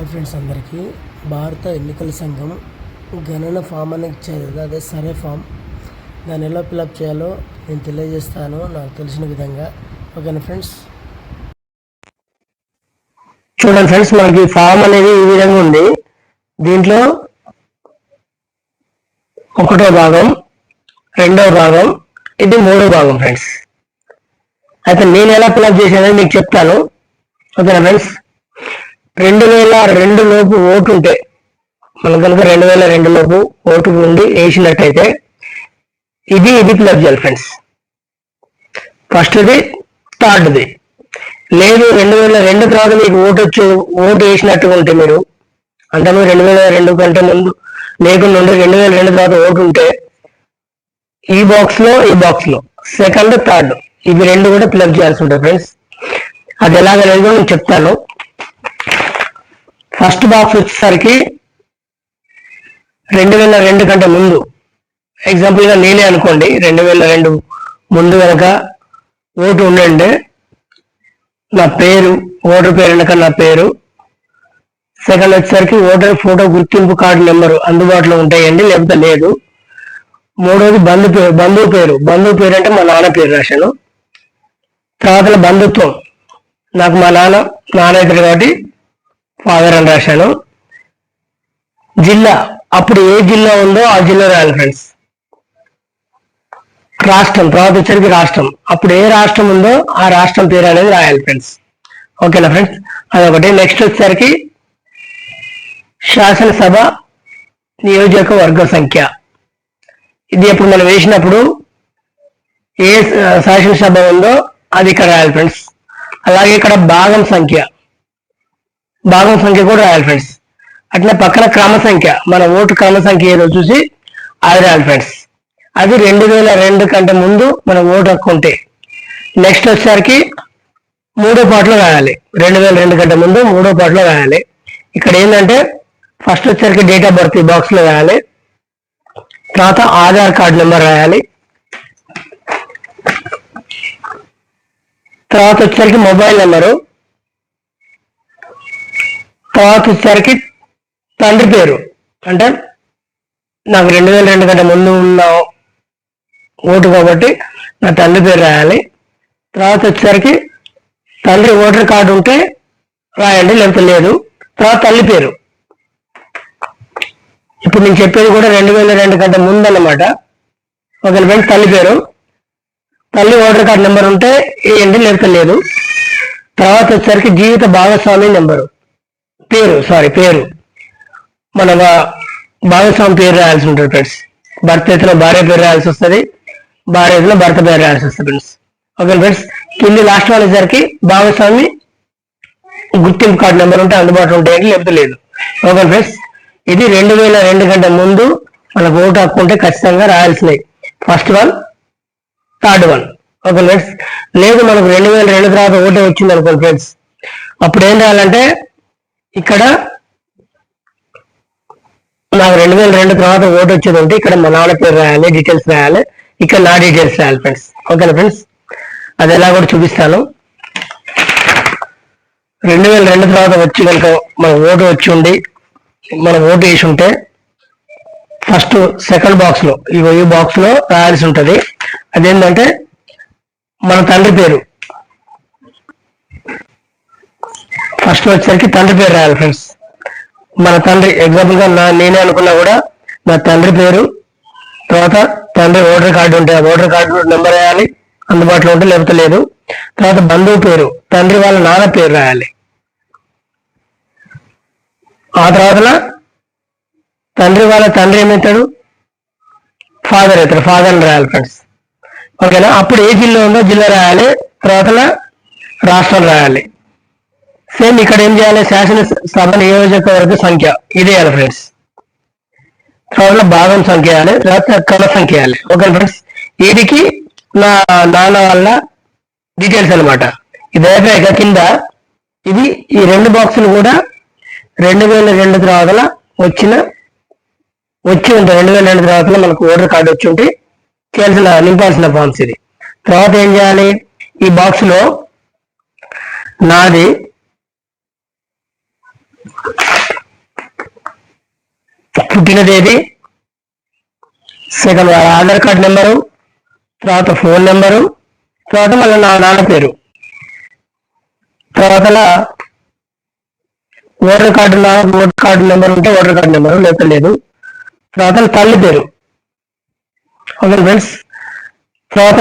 Hi friends, అందరికీ భారత ఎన్నికల సంఘం గణన ఫామ్ అని ఇచ్చేది కదా, అదే సర్వే ఫామ్. దాన్ని ఎలా ఫిలప్ చేయాలో నేను తెలియజేస్తాను నాకు తెలిసిన విధంగా. ఓకేనా ఫ్రెండ్స్? చూడండి ఫ్రెండ్స్, మనకి ఫామ్ అనేది ఈ విధంగా ఉంది. దీంట్లో ఒకటో భాగం, రెండో భాగం, ఇది మూడో భాగం ఫ్రెండ్స్. అయితే నేను ఎలా ఫిలప్ చేశానని మీకు చెప్తాను. ఓకేనా ఫ్రెండ్స్? 2002 లోపు ఓటు ఉంటే, మనం కనుక 2002 లోపు ఓటు ఉండి వేసినట్టయితే ఇది ఫిలప్ చేయాలి ఫ్రెండ్స్. ఫస్ట్ది, థర్డ్ది. లేదు 2002 తర్వాత మీకు ఓటు వేసినట్టుగా ఉంటే, మీరు అంటే మీరు 2002 కంటే ముందు లేకుండా ఉంటే 2002 తర్వాత ఓటు ఉంటే ఈ బాక్స్ లో సెకండ్, థర్డ్ ఇవి రెండు కూడా ఫిలప్ చేయాల్సి ఉంటుంది ఫ్రెండ్స్. అది ఎలాగనేది నేను చెప్తాను. ఫస్ట్ బాక్స్ వచ్చేసరికి 2002 కంటే ముందు, ఎగ్జాంపుల్గా నేనే అనుకోండి, 2002 ముందు కనుక ఓటు ఉండండి, నా పేరు, ఓటర్ పేరు వెనక నా పేరు. సెకండ్ వచ్చేసరికి ఓటర్ ఫోటో గుర్తింపు కార్డు నెంబరు అందుబాటులో ఉంటాయండి, లేకపోతే లేదు. మూడోది బంధువు పేరు అంటే మా నాన్న పేరు రాశాను. తర్వాత బంధుత్వం, నాకు మా నాన్న అవుతాడు కాబట్టి ఫాదర్ అని రాశాను. జిల్లా, అప్పుడు ఏ జిల్లా ఉందో ఆ జిల్లా రాయాలి ఫ్రెండ్స్. రాష్ట్రం, తర్వాత వచ్చరికి రాష్ట్రం, అప్పుడు ఏ రాష్ట్రం ఉందో ఆ రాష్ట్రం పేరు అనేది రాయాలి ఫ్రెండ్స్. ఓకేనా ఫ్రెండ్స్? అదొకటి. నెక్స్ట్ వచ్చేసరికి శాసనసభ నియోజకవర్గ సంఖ్య. ఇది ఇప్పుడు మనం వేసినప్పుడు ఏ శాసనసభ ఉందో అది ఇక్కడ రాయాలి ఫ్రెండ్స్. అలాగే ఇక్కడ భాగం సంఖ్య కూడా రాయాలి ఫ్రెండ్స్. అట్లా పక్కన క్రమ సంఖ్య, మన ఓటు క్రమ సంఖ్య ఏదో చూసి అది రాయాలి ఫ్రెండ్స్. అది 2002 కంటే ముందు మన ఓటు హక్కు ఉంటే. నెక్స్ట్ వచ్చేసరికి మూడో పాటలో రాయాలి. 2002 కంటే ముందు మూడో పాటలో రాయాలి. ఇక్కడ ఏంటంటే ఫస్ట్ వచ్చేసరికి డేట్ ఆఫ్ బర్త్ ఈ బాక్స్ లో రాయాలి. తర్వాత ఆధార్ కార్డు నెంబర్ రాయాలి. తర్వాత వచ్చేసరికి మొబైల్ నెంబరు. తర్వాత వచ్చేసరికి తండ్రి పేరు, అంటే నాకు 2002 కంటే ముందు ఉన్న ఓటు కాబట్టి నా తండ్రి పేరు రాయాలి. తర్వాత వచ్చేసరికి తండ్రి ఓటర్ కార్డు ఉంటే రాయండి, లేకపోతే లేదు. తర్వాత తల్లి పేరు, ఇప్పుడు నేను చెప్పేది కూడా 2002 కంటే ముందు అన్నమాట. ఒక ఫ్రెండ్స్, తల్లి పేరు, తల్లి ఓటర్ కార్డు నెంబర్ ఉంటే వేయండి, లేకపోతే లేదు. తర్వాత వచ్చేసరికి జీవిత భాగస్వామి నెంబరు, పేరు మన భాగస్వామి పేరు రాయాల్సి ఉంటుంది ఫ్రెండ్స్. భర్త ఎత్తులో భార్య పేరు రాయాల్సి వస్తుంది, భార్య ఎత్తులో భర్త పేరు రాయాల్సి వస్తుంది ఫ్రెండ్స్. Okay friends? కింది లాస్ట్ వచ్చేసరికి భాగస్వామి గుర్తింపు కార్డు నెంబర్ ఉంటే అందుబాటులో ఉంటాయండి, లేకపోతే లేదు. Okay friends? ఇది 2002 కంటే ముందు మనకు ఓటు హక్కు ఉంటే ఖచ్చితంగా రాయాల్సినవి. First one, third one. Okay friends? లేదు మనకు 2002 తర్వాత ఓటే వచ్చింది అనుకోండి ఫ్రెండ్స్, అప్పుడు ఏం రాయాలంటే ఇక్కడ నాకు 2002 తర్వాత ఓటు వచ్చేది ఉంటే ఇక్కడ మా నాన్న పేరు రాయాలి, డీటెయిల్స్ రాయాలి, ఇక్కడ నా డీటెయిల్స్ రాయాలి ఫ్రెండ్స్. ఓకేనా ఫ్రెండ్స్? అది ఎలా కూడా చూపిస్తాను. 2002 తర్వాత వచ్చి కనుక మన ఓటు వచ్చి ఉండి మనం ఓటు వేసి ఉంటే ఫస్ట్ సెకండ్ బాక్స్ లో ఈ బాక్స్ లో రాయాల్సి ఉంటుంది. అదేంటంటే మన తండ్రి పేరు. ఫస్ట్ వచ్చేసరికి తండ్రి పేరు రాయాలి ఫ్రెండ్స్. మన తండ్రి, ఎగ్జాంపుల్ గా నేనే అనుకున్నా కూడా నా తండ్రి పేరు, తర్వాత తండ్రి ఓటర్ కార్డు ఉంటే ఓటర్ కార్డు నెంబర్ రాయాలి, అందుబాటులో ఉంటే, లేకపోతే లేదు. తర్వాత బంధువు పేరు, తండ్రి వాళ్ళ నాన్న పేరు రాయాలి. ఆ తర్వాత తండ్రి వాళ్ళ తండ్రి ఏమవుతాడు, ఫాదర్ అవుతాడు, ఫాదర్ అని రాయాలి ఫ్రెండ్స్. ఓకేనా? అప్పుడు ఏ జిల్లా ఉందో జిల్లా రాయాలి, తర్వాత రాష్ట్రం రాయాలి. సేమ్ ఇక్కడ ఏం చేయాలి, శాసనసభ నియోజకవర్గ సంఖ్య ఇది వేయాలి ఫ్రెండ్స్. తర్వాత భాగం సంఖ్య వేయాలి, తర్వాత క్రమ సంఖ్య వేయాలి. Okay friends? వీటికి నా నాన్న వాళ్ళ డీటెయిల్స్ అనమాట. ఇది అయిపోయాక కింద ఇది ఈ రెండు బాక్సులు కూడా 2002 తర్వాత వచ్చి ఉంటే 2002 తర్వాత మనకు ఓటర్ కార్డు వచ్చి ఉంటే నింపాల్సిన ఫామ్స్ ఇది. తర్వాత ఏం చేయాలి, ఈ బాక్స్ లో నాది పుట్టిన తేదీ, సెకండ్ ఆధార్ కార్డ్ నెంబరు, తర్వాత ఫోన్ నెంబరు, తర్వాత మళ్ళీ నా నాన్న పేరు, తర్వాత ఓటర్ కార్డు నెంబర్ ఉంటే ఓటర్ కార్డు నెంబరు లేకపోతే లేదు, తర్వాత తల్లి పేరు. ఓకే ఫ్రెండ్స్, తర్వాత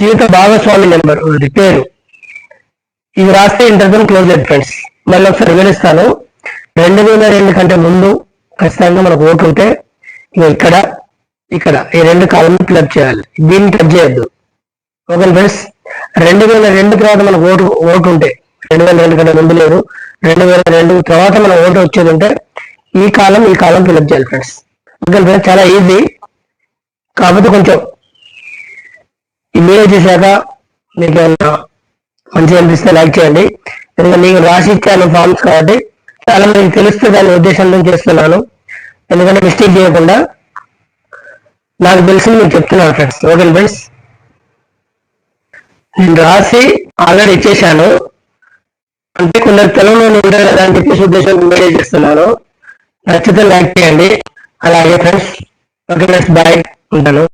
జీవిత భాగస్వామి నెంబర్ పేరు. ఇవి రాస్తే ఇంటర్వ్యూ క్లోజ్ అయ్యింది ఫ్రెండ్స్. మళ్ళీ ఒకసారి వివరిస్తాను. 2002 కంటే ముందు ఖచ్చితంగా మనకు ఓటు ఉంటే ఇక్కడ ఇక్కడ ఈ 2 కాలంలో ఫిల్అప్ చేయాలి. దీన్ని టచ్ చేయొద్దు. ఓకే ఫ్రెండ్స్, 2002 తర్వాత మనకు ఓటు ఉంటే, 2002 కంటే ముందు లేదు, 2002 తర్వాత మన ఓటు వచ్చేది ఉంటే ఈ కాలం ఫిల్అప్ చేయాలి ఫ్రెండ్స్. ఓకే ఫ్రెండ్స్, చాలా ఈజీ. కాకపోతే కొంచెం ఈ వీడియో చేశాక మీకు ఏమన్నా మంచిగా అనిపిస్తే లైక్ చేయండి. ఎందుకంటే నేను రాసి ఇచ్చాను ఫార్మ్స్ కాబట్టి చాలా మీకు తెలుస్తుంది దాని ఉద్దేశంతో చేస్తున్నాను. ఎందుకంటే మిస్టేక్ చేయకుండా నాకు తెలిసింది మీకు చెప్తున్నాను ఫ్రెండ్స్. ఓకే ఫ్రెండ్స్, నేను రాసి ఆల్రెడీ ఇచ్చేసాను. అంటే కొందరు తెలుగులో ఉంటారు కదా అని చెప్పేసి ఉద్దేశంతో వీడియో చేస్తున్నాను. నచ్చితే లైక్ చేయండి. అలాగే ఫ్రెండ్స్, ఓకే ఫ్రెండ్స్, బాయ్, ఉంటాను.